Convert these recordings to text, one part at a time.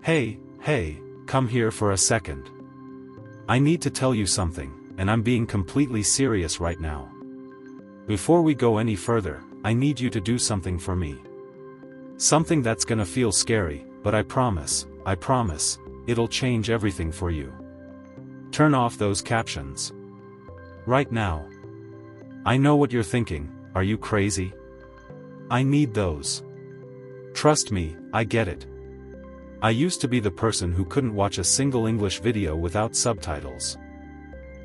Hey, come here for a second. I need to tell you something, and I'm being completely serious right now. Before we go any further, I need you to do something for me. Something that's gonna feel scary, but I promise, it'll change everything for you. Turn off those captions. Right now. I know what you're thinking, are you crazy? I need those. Trust me, I get it. I used to be the person who couldn't watch a single English video without subtitles.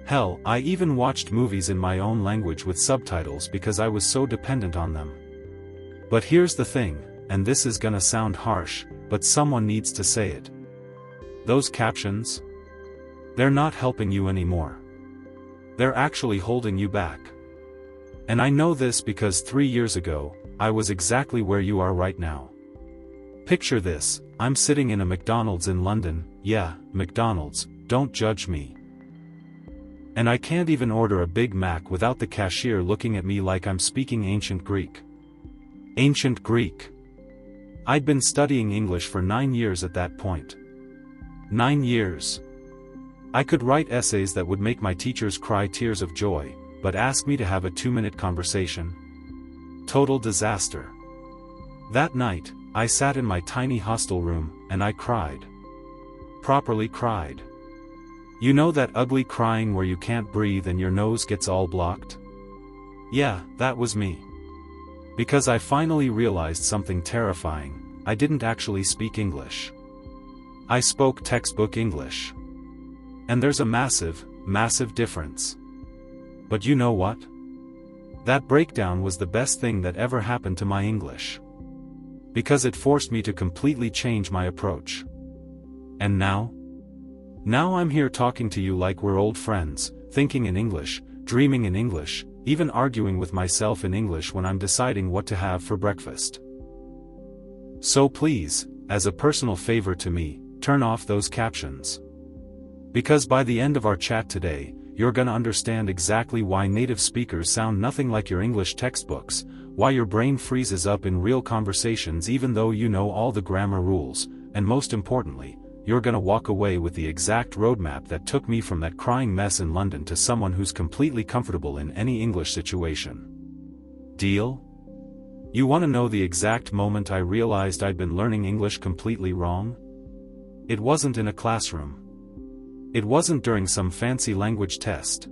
Hell, I even watched movies in my own language with subtitles because I was so dependent on them. But here's the thing, and this is gonna sound harsh, but someone needs to say it. Those captions? They're not helping you anymore. They're actually holding you back. And I know this because 3 years ago, I was exactly where you are right now. Picture this, I'm sitting in a McDonald's in London, yeah, McDonald's, don't judge me. And I can't even order a Big Mac without the cashier looking at me like I'm speaking ancient Greek. Ancient Greek. I'd been studying English for 9 years at that point. 9 years. I could write essays that would make my teachers cry tears of joy, but ask me to have a 2-minute conversation? Total disaster. That night, I sat in my tiny hostel room, and I cried. Properly cried. You know that ugly crying where you can't breathe and your nose gets all blocked? Yeah, that was me. Because I finally realized something terrifying, I didn't actually speak English. I spoke textbook English. And there's a massive difference. But you know what? That breakdown was the best thing that ever happened to my English. Because it forced me to completely change my approach. And now? Now I'm here talking to you like we're old friends, thinking in English, dreaming in English, even arguing with myself in English when I'm deciding what to have for breakfast. So please, as a personal favor to me, turn off those captions. Because by the end of our chat today, you're gonna understand exactly why native speakers sound nothing like your English textbooks, why your brain freezes up in real conversations even though you know all the grammar rules, and most importantly, you're gonna walk away with the exact roadmap that took me from that crying mess in London to someone who's completely comfortable in any English situation. Deal? You wanna know the exact moment I realized I'd been learning English completely wrong? It wasn't in a classroom. It wasn't during some fancy language test.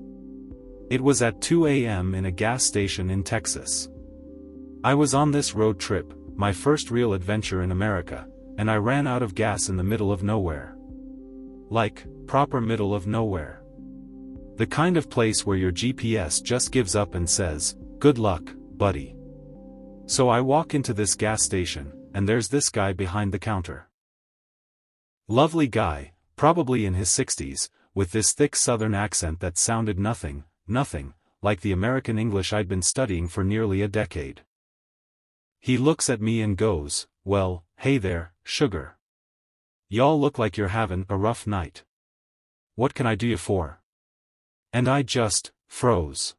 It was at 2 a.m. in a gas station in Texas. I was on this road trip, my first real adventure in America, and I ran out of gas in the middle of nowhere. Like, proper middle of nowhere. The kind of place where your GPS just gives up and says, "Good luck, buddy." So I walk into this gas station, and there's this guy behind the counter. Lovely guy, probably in his 60s, with this thick southern accent that sounded nothing like the American English I'd been studying for nearly a decade. He looks at me and goes, "Well, hey there, sugar. Y'all look like you're having a rough night. What can I do you for?" And I just froze.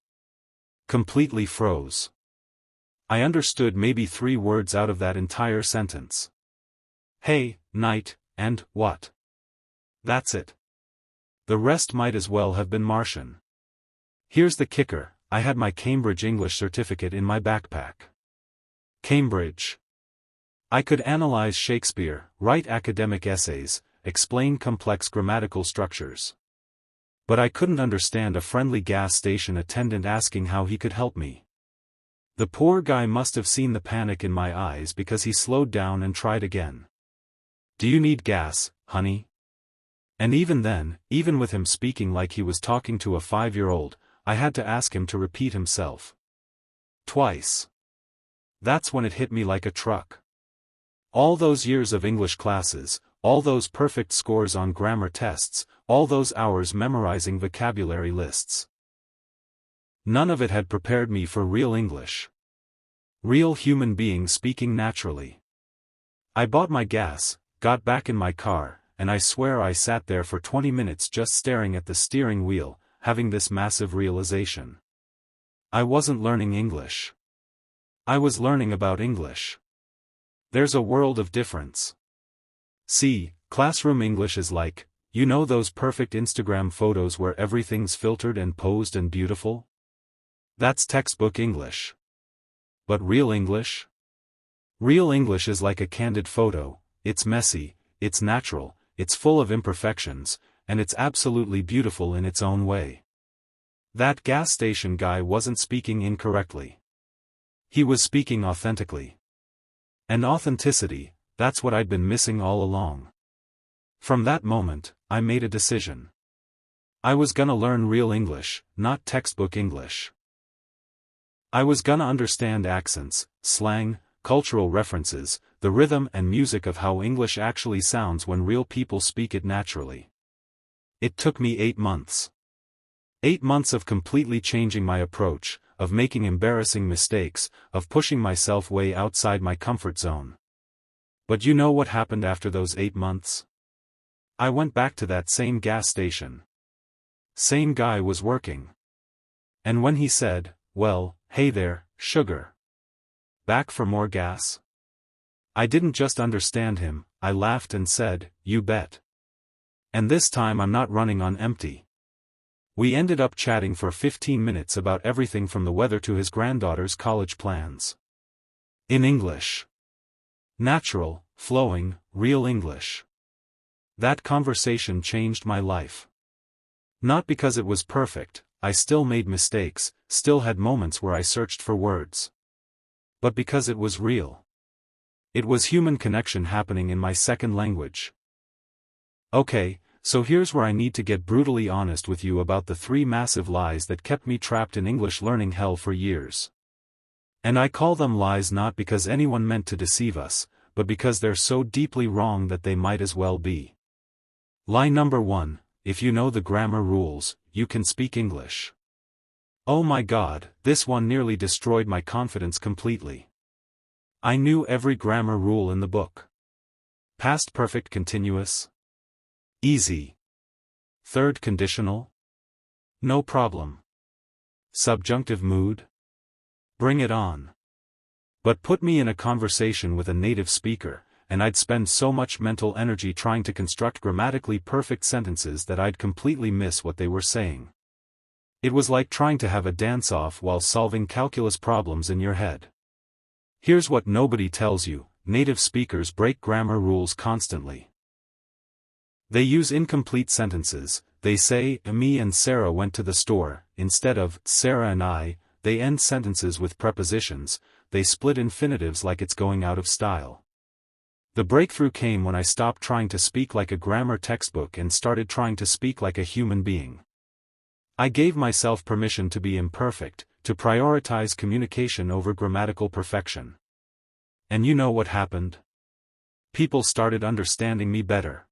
Completely froze. I understood maybe 3 words out of that entire sentence. Hey, night, and what? That's it. The rest might as well have been Martian. Here's the kicker, I had my Cambridge English certificate in my backpack. Cambridge. I could analyze Shakespeare, write academic essays, explain complex grammatical structures. But I couldn't understand a friendly gas station attendant asking how he could help me. The poor guy must have seen the panic in my eyes because he slowed down and tried again. "Do you need gas, honey?" And even then, even with him speaking like he was talking to a 5-year-old, I had to ask him to repeat himself. Twice. That's when it hit me like a truck. All those years of English classes, all those perfect scores on grammar tests, all those hours memorizing vocabulary lists. None of it had prepared me for real English. Real human beings speaking naturally. I bought my gas, got back in my car, and I swear I sat there for 20 minutes just staring at the steering wheel, having this massive realization. I wasn't learning English. I was learning about English. There's a world of difference. See, Classroom English is like, you know those perfect Instagram photos where everything's filtered and posed and beautiful? That's textbook English. But real English? Real English is like a candid photo. It's messy, it's natural, it's full of imperfections, and it's absolutely beautiful in its own way. That gas station guy wasn't speaking incorrectly. He was speaking authentically. And authenticity, that's what I'd been missing all along. From that moment, I made a decision. I was gonna learn real English, not textbook English. I was gonna understand accents, slang, cultural references, the rhythm and music of how English actually sounds when real people speak it naturally. It took me 8 months. 8 months of completely changing my approach, of making embarrassing mistakes, of pushing myself way outside my comfort zone. But you know what happened after those 8 months? I went back to that same gas station. Same guy was working. And when he said, "Well, hey there, sugar. Back for more gas?" I didn't just understand him, I laughed and said, "You bet. And this time I'm not running on empty." We ended up chatting for 15 minutes about everything from the weather to his granddaughter's college plans. In English. Natural, flowing, real English. That conversation changed my life. Not because it was perfect, I still made mistakes, still had moments where I searched for words. But because it was real. It was human connection happening in my second language. Okay, so here's where I need to get brutally honest with you about the 3 massive lies that kept me trapped in English learning hell for years. And I call them lies not because anyone meant to deceive us, but because they're so deeply wrong that they might as well be. Lie number 1, if you know the grammar rules, you can speak English. Oh my God, this one nearly destroyed my confidence completely. I knew every grammar rule in the book. Past perfect continuous. Easy. Third conditional. No problem. Subjunctive mood. Bring it on. But put me in a conversation with a native speaker, and I'd spend so much mental energy trying to construct grammatically perfect sentences that I'd completely miss what they were saying. It was like trying to have a dance-off while solving calculus problems in your head. Here's what nobody tells you: native speakers break grammar rules constantly. They use incomplete sentences. They say, "Me and Sarah went to the store," instead of "Sarah and I." They end sentences with prepositions. They split infinitives like it's going out of style. The breakthrough came when I stopped trying to speak like a grammar textbook and started trying to speak like a human being. I gave myself permission to be imperfect, to prioritize communication over grammatical perfection. And you know what happened? People started understanding me better.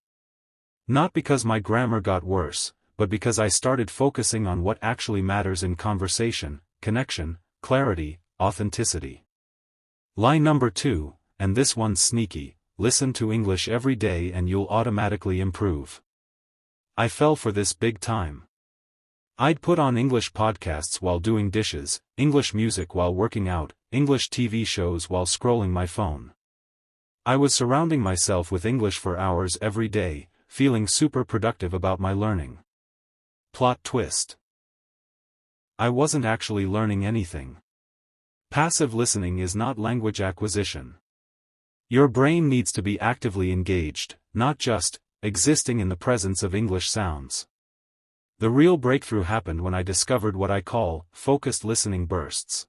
Not because my grammar got worse, but because I started focusing on what actually matters in conversation: connection, clarity, authenticity. Lie number 2, and this one's sneaky: listen to English every day and you'll automatically improve. I fell for this big time. I'd put on English podcasts while doing dishes, English music while working out, English TV shows while scrolling my phone. I was surrounding myself with English for hours every day, feeling super productive about my learning. Plot twist. I wasn't actually learning anything. Passive listening is not language acquisition. Your brain needs to be actively engaged, not just existing in the presence of English sounds. The real breakthrough happened when I discovered what I call focused listening bursts.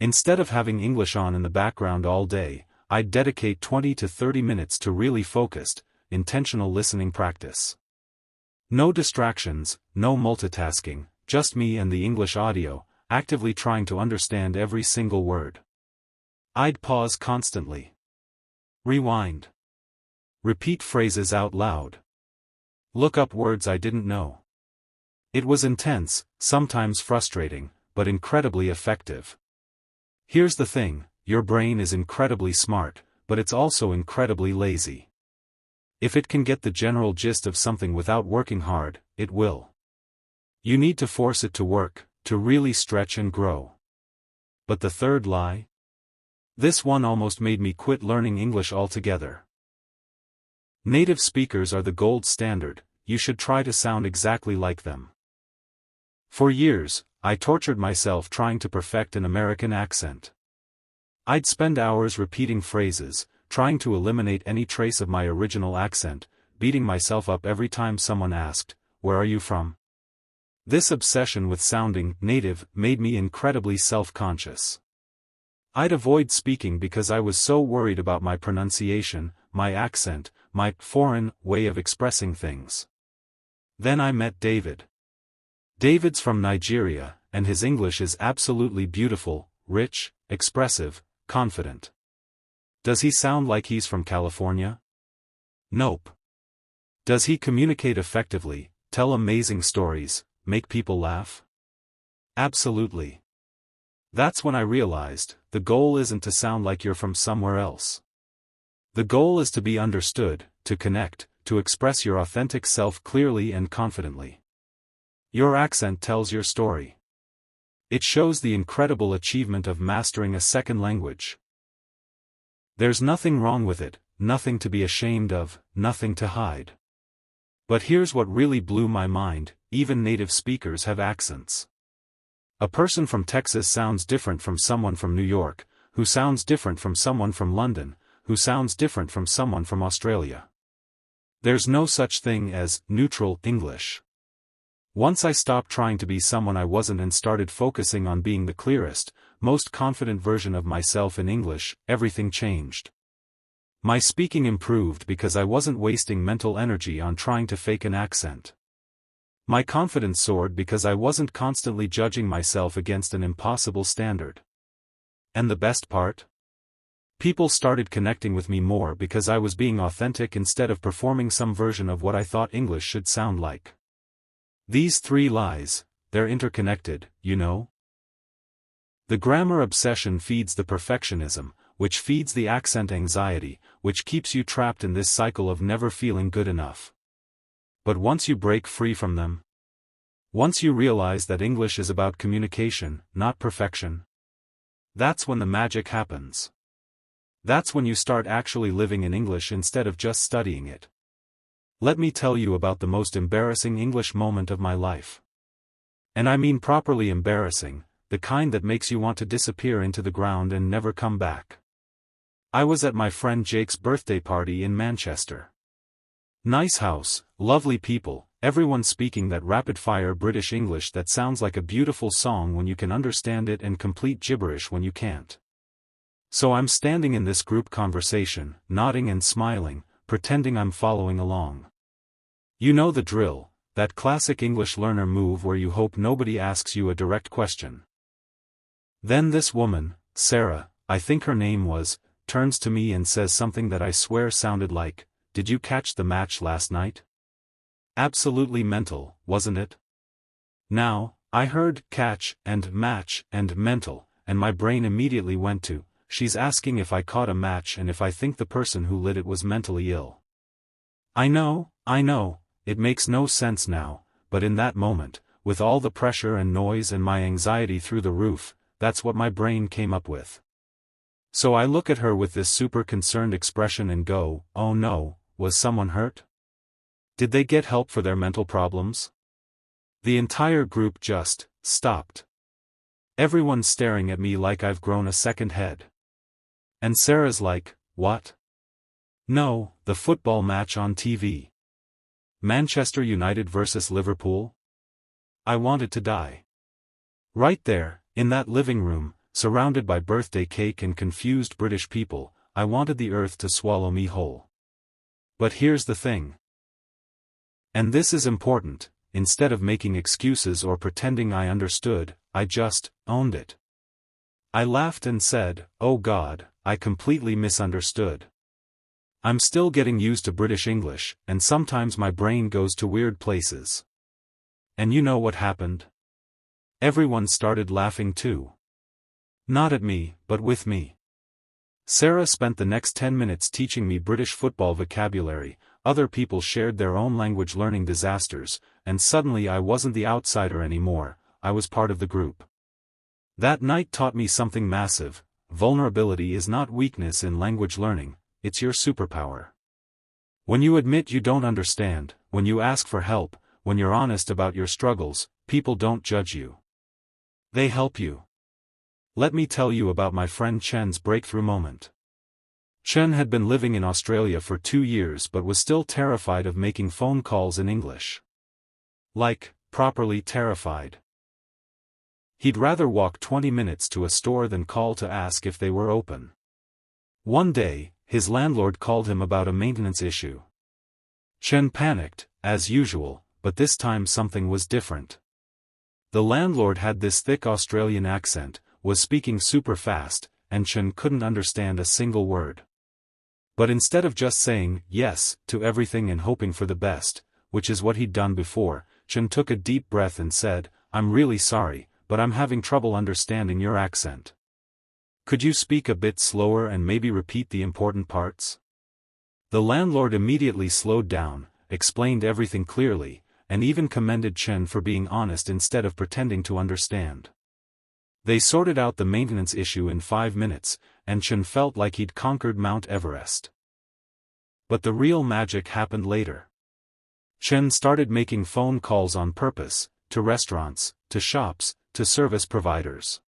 Instead of having English on in the background all day, I'd dedicate 20 to 30 minutes to really focused, intentional listening practice. No distractions, no multitasking, just me and the English audio, actively trying to understand every single word. I'd pause constantly. Rewind. Repeat phrases out loud. Look up words I didn't know. It was intense, sometimes frustrating, but incredibly effective. Here's the thing: your brain is incredibly smart, but it's also incredibly lazy. If it can get the general gist of something without working hard, it will. You need to force it to work, to really stretch and grow. But the third lie? This one almost made me quit learning English altogether. Native speakers are the gold standard, you should try to sound exactly like them. For years, I tortured myself trying to perfect an American accent. I'd spend hours repeating phrases, trying to eliminate any trace of my original accent, beating myself up every time someone asked, "Where are you from?" This obsession with sounding native made me incredibly self-conscious. I'd avoid speaking because I was so worried about my pronunciation, my accent, my foreign way of expressing things. Then I met David. David's from Nigeria, and his English is absolutely beautiful, rich, expressive, confident. Does he sound like he's from California? Nope. Does he communicate effectively, tell amazing stories, make people laugh? Absolutely. That's when I realized, the goal isn't to sound like you're from somewhere else. The goal is to be understood, to connect, to express your authentic self clearly and confidently. Your accent tells your story. It shows the incredible achievement of mastering a second language. There's nothing wrong with it, nothing to be ashamed of, nothing to hide. But here's what really blew my mind, even native speakers have accents. A person from Texas sounds different from someone from New York, who sounds different from someone from London, who sounds different from someone from Australia. There's no such thing as neutral English. Once I stopped trying to be someone I wasn't and started focusing on being the clearest, most confident version of myself in English, everything changed. My speaking improved because I wasn't wasting mental energy on trying to fake an accent. My confidence soared because I wasn't constantly judging myself against an impossible standard. And the best part? People started connecting with me more because I was being authentic instead of performing some version of what I thought English should sound like. These three lies, they're interconnected, you know? The grammar obsession feeds the perfectionism, which feeds the accent anxiety, which keeps you trapped in this cycle of never feeling good enough. But once you break free from them, once you realize that English is about communication, not perfection, that's when the magic happens. That's when you start actually living in English instead of just studying it. Let me tell you about the most embarrassing English moment of my life. And I mean properly embarrassing, the kind that makes you want to disappear into the ground and never come back. I was at my friend Jake's birthday party in Manchester. Nice house, lovely people, everyone speaking that rapid-fire British English that sounds like a beautiful song when you can understand it and complete gibberish when you can't. So I'm standing in this group conversation, nodding and smiling, pretending I'm following along. You know the drill, that classic English learner move where you hope nobody asks you a direct question. Then this woman, Sarah, I think her name was, turns to me and says something that I swear sounded like, "Did you catch the match last night?" Absolutely mental, wasn't it? Now, I heard catch and match and mental, and my brain immediately went to, she's asking if I caught a match and if I think the person who lit it was mentally ill. I know, it makes no sense now, but in that moment, with all the pressure and noise and my anxiety through the roof, that's what my brain came up with. So I look at her with this super concerned expression and go, oh no, was someone hurt? Did they get help for their mental problems? The entire group just stopped. Everyone's staring at me like I've grown a second head. And Sarah's like, what? No, the football match on TV. Manchester United versus Liverpool? I wanted to die. Right there, in that living room, surrounded by birthday cake and confused British people, I wanted the earth to swallow me whole. But here's the thing. And this is important, instead of making excuses or pretending I understood, I just owned it. I laughed and said, oh God, I completely misunderstood. I'm still getting used to British English, and sometimes my brain goes to weird places. And you know what happened? Everyone started laughing too. Not at me, but with me. Sarah spent the next 10 minutes teaching me British football vocabulary, other people shared their own language learning disasters, and suddenly I wasn't the outsider anymore, I was part of the group. That night taught me something massive: vulnerability is not weakness in language learning, it's your superpower. When you admit you don't understand, when you ask for help, when you're honest about your struggles, people don't judge you. They help you. Let me tell you about my friend Chen's breakthrough moment. Chen had been living in Australia for 2 years but was still terrified of making phone calls in English. Like, properly terrified. He'd rather walk 20 minutes to a store than call to ask if they were open. One day, his landlord called him about a maintenance issue. Chen panicked, as usual, but this time something was different. The landlord had this thick Australian accent, was speaking super fast, and Chen couldn't understand a single word. But instead of just saying yes to everything and hoping for the best, which is what he'd done before, Chen took a deep breath and said, "I'm really sorry, but I'm having trouble understanding your accent. Could you speak a bit slower and maybe repeat the important parts?" The landlord immediately slowed down, explained everything clearly, and even commended Chen for being honest instead of pretending to understand. They sorted out the maintenance issue in 5 minutes, and Chen felt like he'd conquered Mount Everest. But the real magic happened later. Chen started making phone calls on purpose, to restaurants, to shops, to service providers.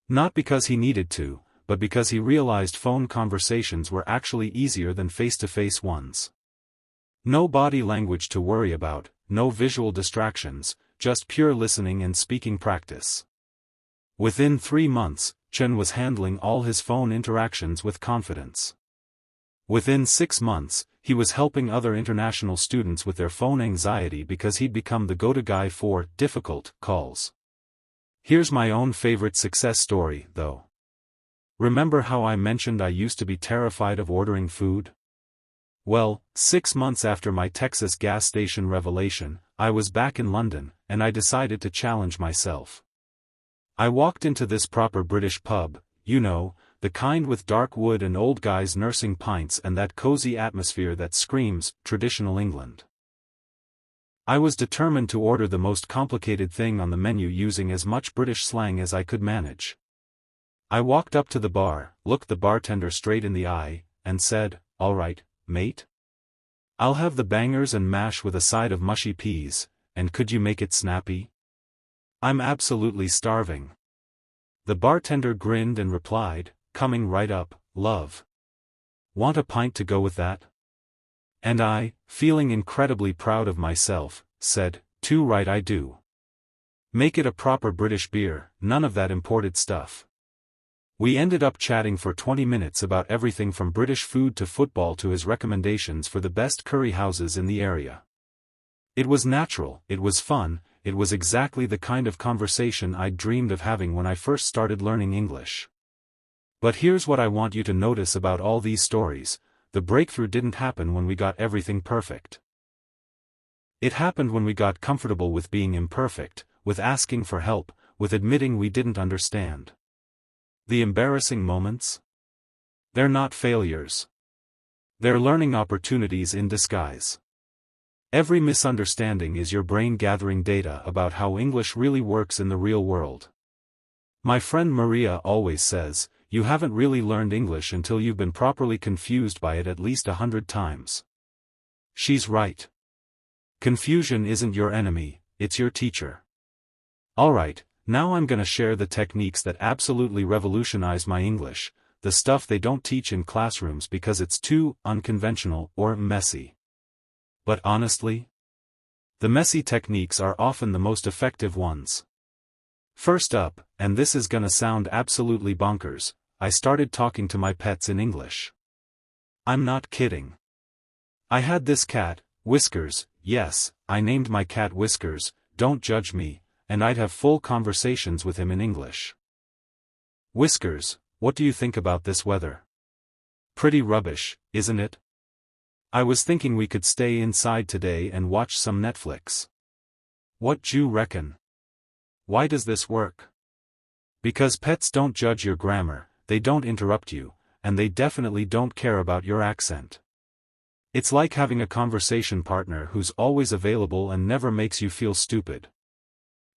Not because he needed to, but because he realized phone conversations were actually easier than face-to-face ones. No body language to worry about, no visual distractions, just pure listening and speaking practice. Within 3 months, Chen was handling all his phone interactions with confidence. Within 6 months, he was helping other international students with their phone anxiety because he'd become the go-to guy for difficult calls. Here's my own favorite success story, though. Remember how I mentioned I used to be terrified of ordering food? Well, 6 months after my Texas gas station revelation, I was back in London, and I decided to challenge myself. I walked into this proper British pub, you know, the kind with dark wood and old guys nursing pints and that cozy atmosphere that screams, traditional England. I was determined to order the most complicated thing on the menu using as much British slang as I could manage. I walked up to the bar, looked the bartender straight in the eye, and said, "All right, mate. I'll have the bangers and mash with a side of mushy peas, and could you make it snappy? I'm absolutely starving." The bartender grinned and replied, coming right up, "Love. Want a pint to go with that?" And I, feeling incredibly proud of myself, said, "Too right I do. Make it a proper British beer, none of that imported stuff." We ended up chatting for 20 minutes about everything from British food to football to his recommendations for the best curry houses in the area. It was natural, it was fun, it was exactly the kind of conversation I'd dreamed of having when I first started learning English. But here's what I want you to notice about all these stories: the breakthrough didn't happen when we got everything perfect. It happened when we got comfortable with being imperfect, with asking for help, with admitting we didn't understand. The embarrassing moments? They're not failures. They're learning opportunities in disguise. Every misunderstanding is your brain gathering data about how English really works in the real world. My friend Maria always says, you haven't really learned English until you've been properly confused by it at least 100 times. She's right. Confusion isn't your enemy, it's your teacher. Alright, now I'm gonna share the techniques that absolutely revolutionize my English, the stuff they don't teach in classrooms because it's too unconventional or messy. But honestly, the messy techniques are often the most effective ones. First up, and this is gonna sound absolutely bonkers, I started talking to my pets in English. I'm not kidding. I had this cat, Whiskers, yes, I named my cat Whiskers, don't judge me, and I'd have full conversations with him in English. "Whiskers, what do you think about this weather? Pretty rubbish, isn't it? I was thinking we could stay inside today and watch some Netflix. What d'you reckon? Why does this work?" Because pets don't judge your grammar, they don't interrupt you, and they definitely don't care about your accent. It's like having a conversation partner who's always available and never makes you feel stupid.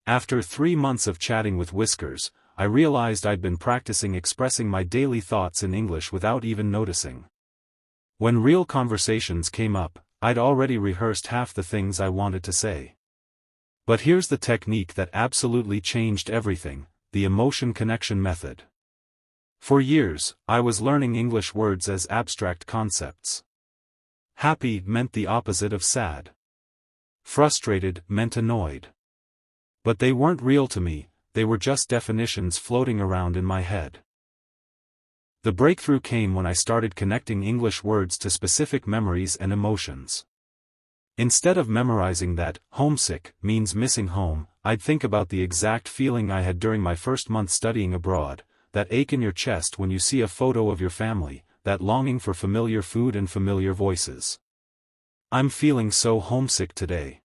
After 3 months of chatting with Whiskers, I realized I'd been practicing expressing my daily thoughts in English without even noticing. When real conversations came up, I'd already rehearsed half the things I wanted to say. But here's the technique that absolutely changed everything: the emotion connection method. For years, I was learning English words as abstract concepts. Happy meant the opposite of sad. Frustrated meant annoyed. But they weren't real to me, they were just definitions floating around in my head. The breakthrough came when I started connecting English words to specific memories and emotions. Instead of memorizing that homesick means missing home, I'd think about the exact feeling I had during my first month studying abroad, that ache in your chest when you see a photo of your family, that longing for familiar food and familiar voices. I'm feeling so homesick today.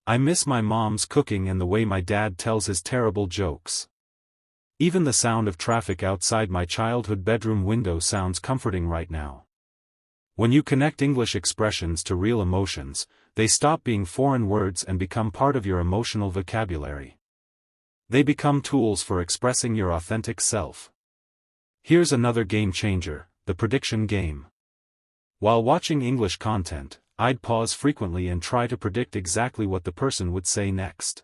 I miss my mom's cooking and the way my dad tells his terrible jokes. Even the sound of traffic outside my childhood bedroom window sounds comforting right now. When you connect English expressions to real emotions, they stop being foreign words and become part of your emotional vocabulary. They become tools for expressing your authentic self. Here's another game changer: the prediction game. While watching English content, I'd pause frequently and try to predict exactly what the person would say next.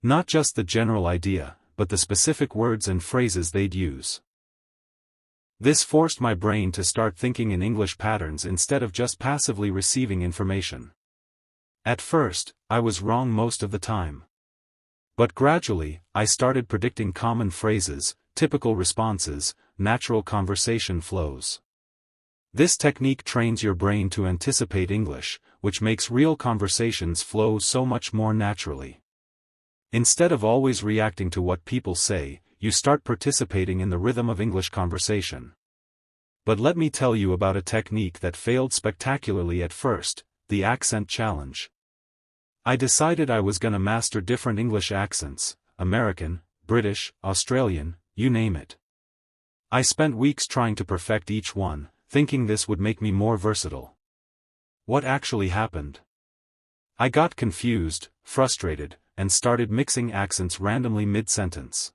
Not just the general idea, but the specific words and phrases they'd use. This forced my brain to start thinking in English patterns instead of just passively receiving information. At first, I was wrong most of the time. But gradually, I started predicting common phrases, typical responses, natural conversation flows. This technique trains your brain to anticipate English, which makes real conversations flow so much more naturally. Instead of always reacting to what people say, you start participating in the rhythm of English conversation. But let me tell you about a technique that failed spectacularly at first: the accent challenge. I decided I was gonna master different English accents: American, British, Australian, you name it. I spent weeks trying to perfect each one, thinking this would make me more versatile. What actually happened? I got confused, frustrated, and started mixing accents randomly mid-sentence.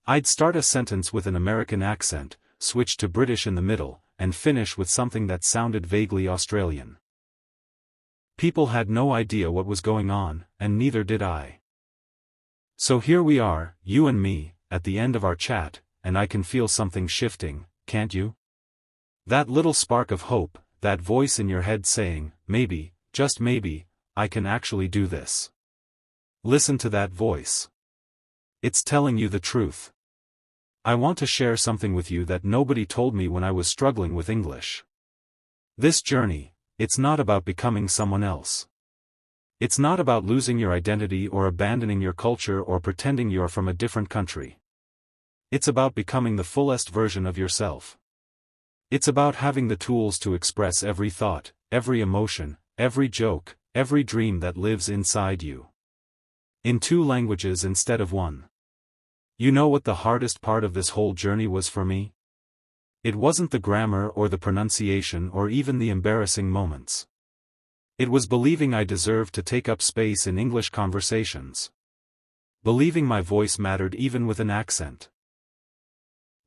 I'd start a sentence with an American accent, switch to British in the middle, and finish with something that sounded vaguely Australian. People had no idea what was going on, and neither did I. So here we are, you and me, at the end of our chat, and I can feel something shifting, can't you? That little spark of hope, that voice in your head saying, maybe, just maybe, I can actually do this. Listen to that voice. It's telling you the truth. I want to share something with you that nobody told me when I was struggling with English. This journey, it's not about becoming someone else. It's not about losing your identity or abandoning your culture or pretending you're from a different country. It's about becoming the fullest version of yourself. It's about having the tools to express every thought, every emotion, every joke, every dream that lives inside you. In 2 languages instead of 1. You know what the hardest part of this whole journey was for me? It wasn't the grammar or the pronunciation or even the embarrassing moments. It was believing I deserved to take up space in English conversations. Believing my voice mattered even with an accent.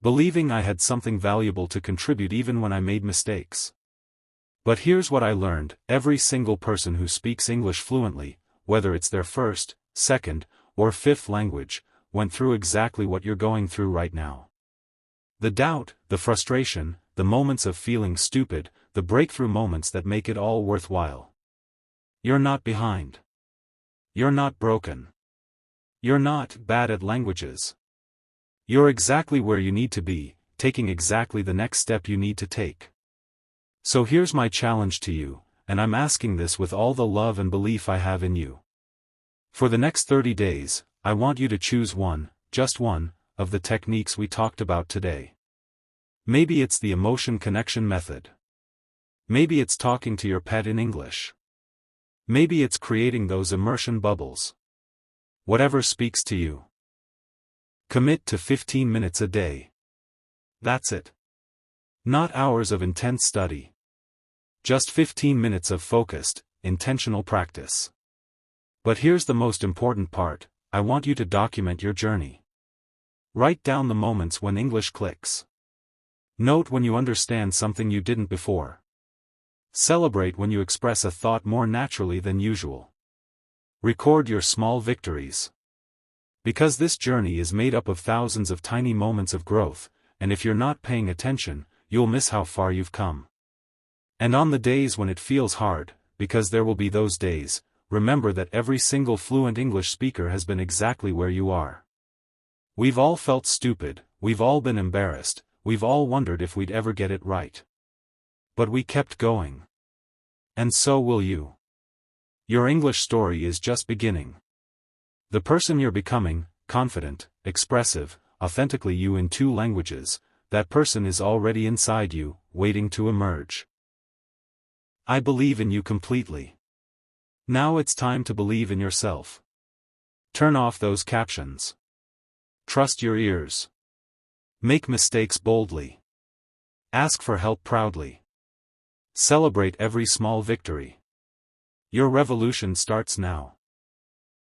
Believing I had something valuable to contribute even when I made mistakes. But here's what I learned: every single person who speaks English fluently, whether it's their first, second, or fifth language, went through exactly what you're going through right now. The doubt, the frustration, the moments of feeling stupid, the breakthrough moments that make it all worthwhile. You're not behind. You're not broken. You're not bad at languages. You're exactly where you need to be, taking exactly the next step you need to take. So here's my challenge to you, and I'm asking this with all the love and belief I have in you. For the next 30 days, I want you to choose one, just one, of the techniques we talked about today. Maybe it's the emotion connection method. Maybe it's talking to your pet in English. Maybe it's creating those immersion bubbles. Whatever speaks to you. Commit to 15 minutes a day. That's it. Not hours of intense study. Just 15 minutes of focused, intentional practice. But here's the most important part: I want you to document your journey. Write down the moments when English clicks. Note when you understand something you didn't before. Celebrate when you express a thought more naturally than usual. Record your small victories. Because this journey is made up of thousands of tiny moments of growth, and if you're not paying attention, you'll miss how far you've come. And on the days when it feels hard, because there will be those days, remember that every single fluent English speaker has been exactly where you are. We've all felt stupid, we've all been embarrassed, we've all wondered if we'd ever get it right. But we kept going. And so will you. Your English story is just beginning. The person you're becoming, confident, expressive, authentically you in 2 languages, that person is already inside you, waiting to emerge. I believe in you completely. Now it's time to believe in yourself. Turn off those captions. Trust your ears. Make mistakes boldly. Ask for help proudly. Celebrate every small victory. Your revolution starts now.